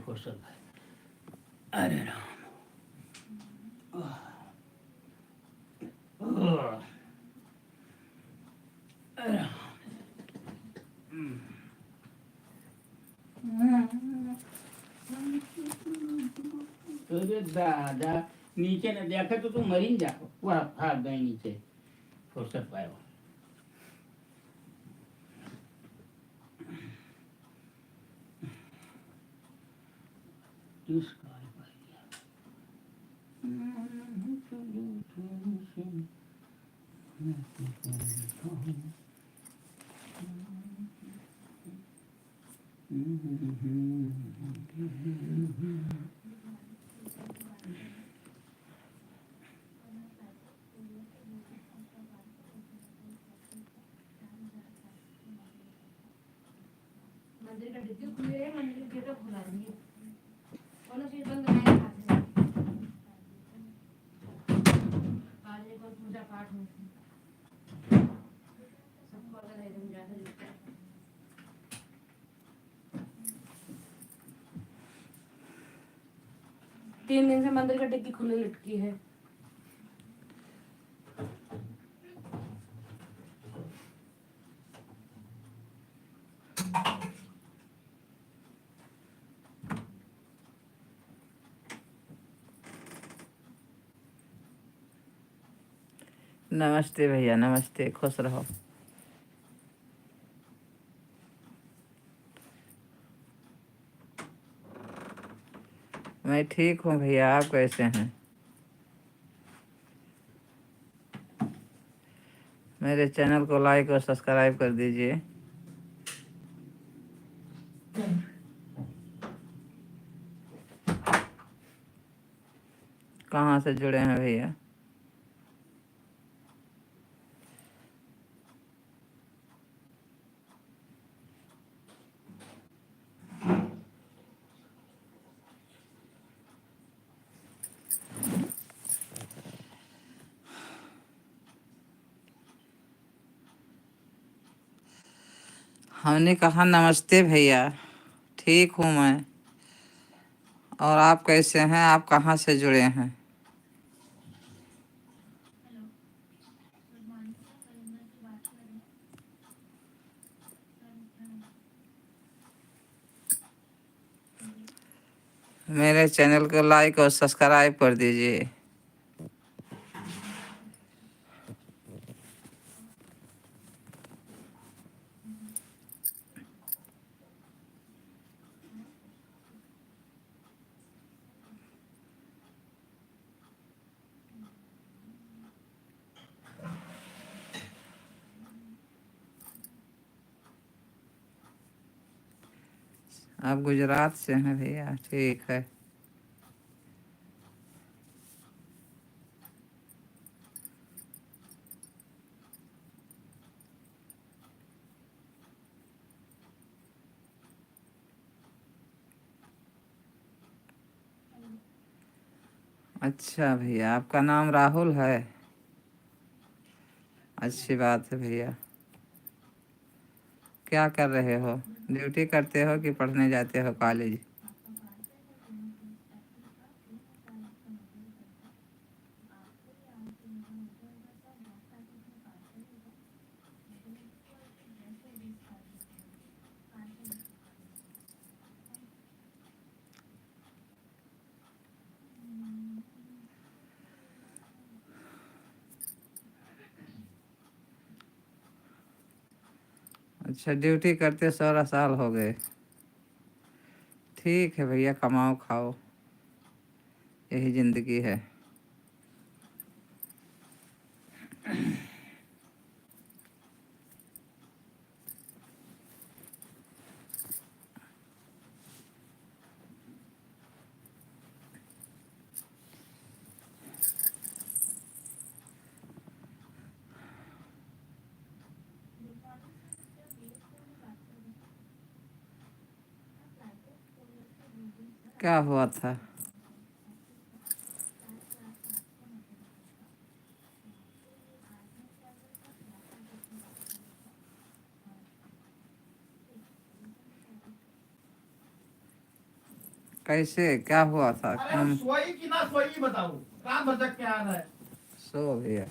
फुर्सत है। अरे राम। अरे दादा नीचे न देखा तो तुम मरी जाओ। वह भाग गए नीचे फुर्सत पाए। मंदिर का डिग्गी खुले है, मंदिर के गेट खुला नहीं है। कोनो चीज बंद नहीं है। आज एक और पूजा पाठ में सबको अगर एकदम ज्यादा दिखता है। 3 दिन से मंदिर का डिग्गी खुले लटकी है। नमस्ते भैया, नमस्ते, खुश रहो। मैं ठीक हूँ भैया, आप कैसे हैं? मेरे चैनल को लाइक और सब्सक्राइब कर दीजिए। कहाँ से जुड़े हैं भैया? हमने कहा नमस्ते भैया। ठीक हूँ मैं। और आप कैसे हैं? आप कहाँ से जुड़े हैं? मेरे चैनल को लाइक और सब्सक्राइब कर दीजिए। आप गुजरात से हैं भैया? ठीक है। अच्छा भैया, आपका नाम राहुल है? अच्छी बात है भैया। क्या कर रहे हो? ड्यूटी करते हो कि पढ़ने जाते हो कॉलेज? अच्छा, ड्यूटी करते 16 साल हो गए। ठीक है भैया, कमाओ खाओ, यही ज़िंदगी है। क्या हुआ था? कैसे, क्या हुआ था? अरे हम सोई कि ना सोई बताओ, कहाँ भटक के आ रहा है? सो भैया।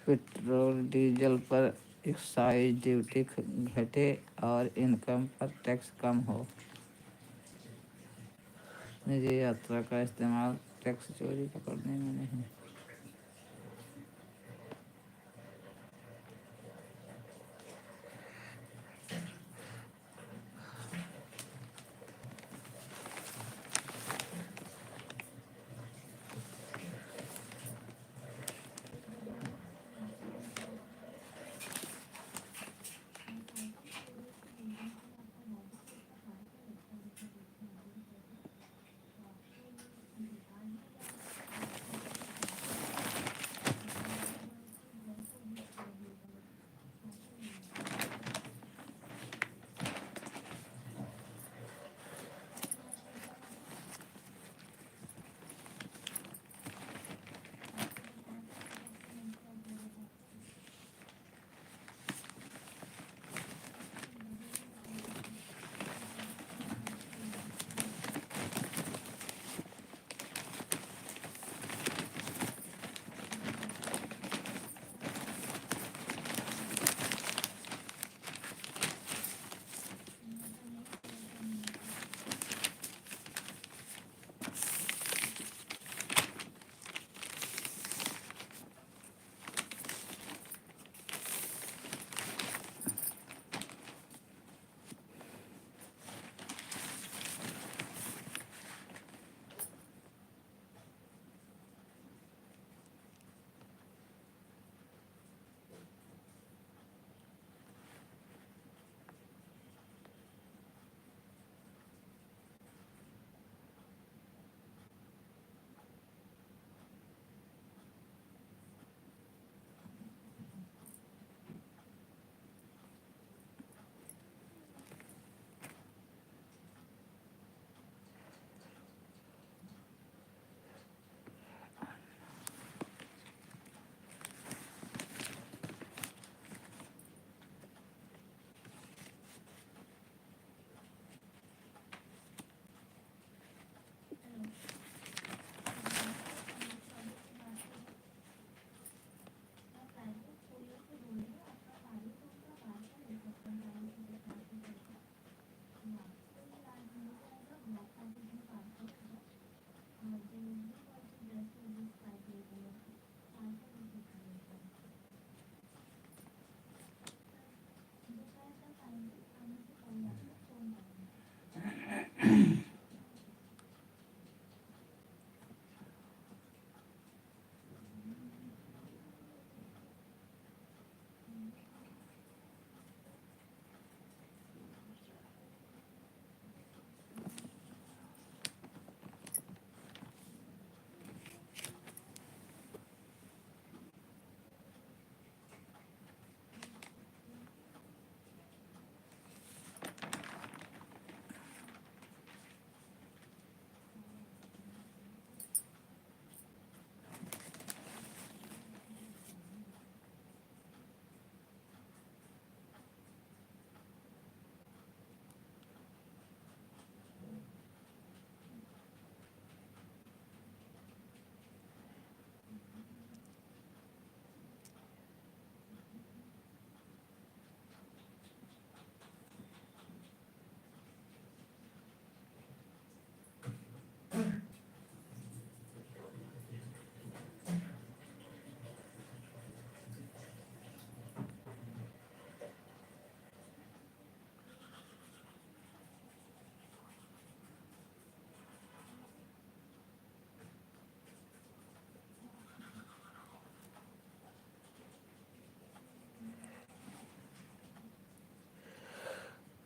पेट्रोल डीजल पर एक्साइज ड्यूटी घटे और इनकम पर टैक्स कम हो। निजी यात्रा का इस्तेमाल टैक्स चोरी पकड़ने में नहीं।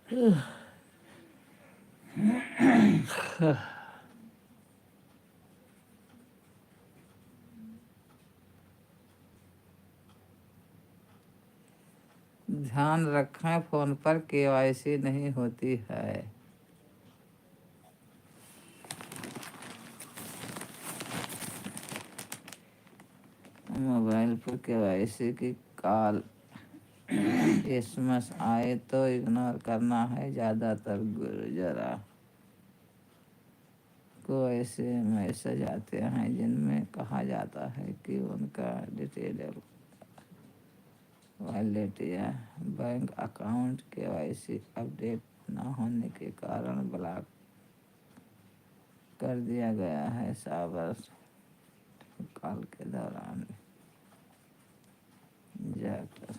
ध्यान रखें, फोन पर केवाईसी नहीं होती है। मोबाइल पर केवाईसी की कॉल एसएमएस आए तो इग्नोर करना है। ज़्यादातर गुजरा को ऐसे मैसेज आते हैं जिनमें कहा जाता है कि उनका डिटेल वॉलेट या बैंक अकाउंट केवाईसी अपडेट न होने के कारण ब्लॉक कर दिया गया है। साइबर कॉल के दौरान जाकर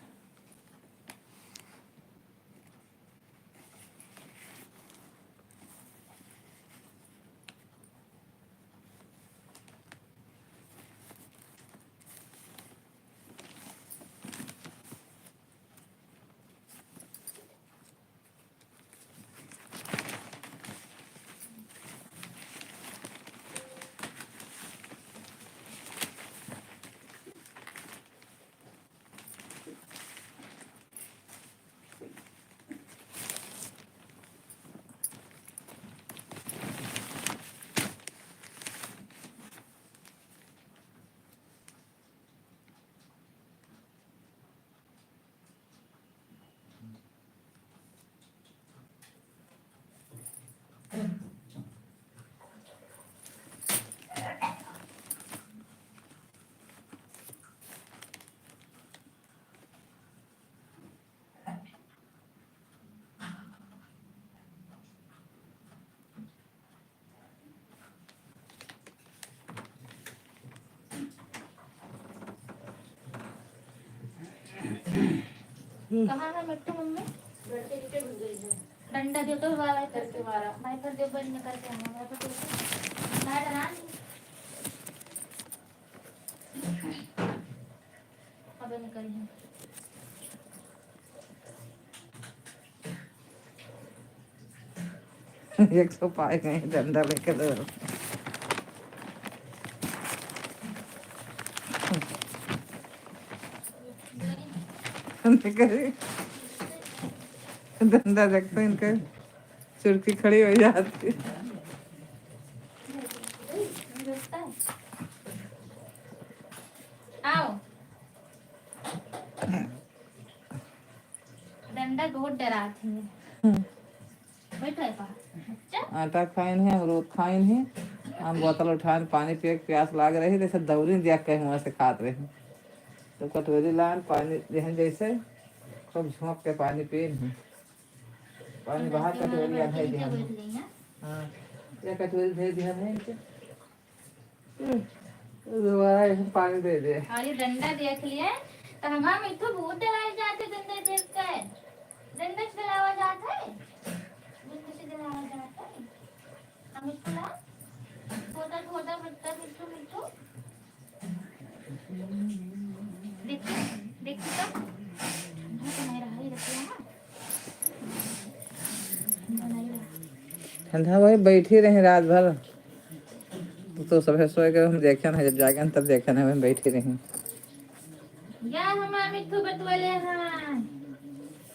कहाँ है मिट्टू मम्मी? डंडा दे तो वाला करके मारा मैं फिर दे बंद करके आऊंगा मैं तो ना डरा अब निकल है। एक सौ पाए गए डंडा लेकर दौड़। डंडा देखते इनका चुड़की खड़ी हो जाती। आओ डंडा बहुत डराती है। बैठो है पास आटा खाइन है, अमरूद खाइन है, हम बोतल उठान पानी पिए प्यास लाग रही जैसे दौरी दिया कहीं वहाँ से खात रही तो कटोरी लान पानी जहन जैसे खूब झोंक के पानी पिए पानी बाहर कटोरी आधा ध्यान। हाँ ये कटोरी दे ध्यान है इनके दोबारा इसमें पानी दे दे। और ये डंडा देख लिए तो हमारा मिठू बहुत डराए जाते डंडा देख कर। डंडा चलावा जाता है डंडा से डरावा जाता है। हम इसको ला छोटा छोटा बच्चा मिठू मिठू देखिए देखिए तो नहीं रहा ही रखिए ना ठंडा भाई बैठी रही रात भर तो सुबह सोए के हम देखे ना जब जागे तब देखे ना हम बैठी रही। या हमारा मिठू बतवले हैं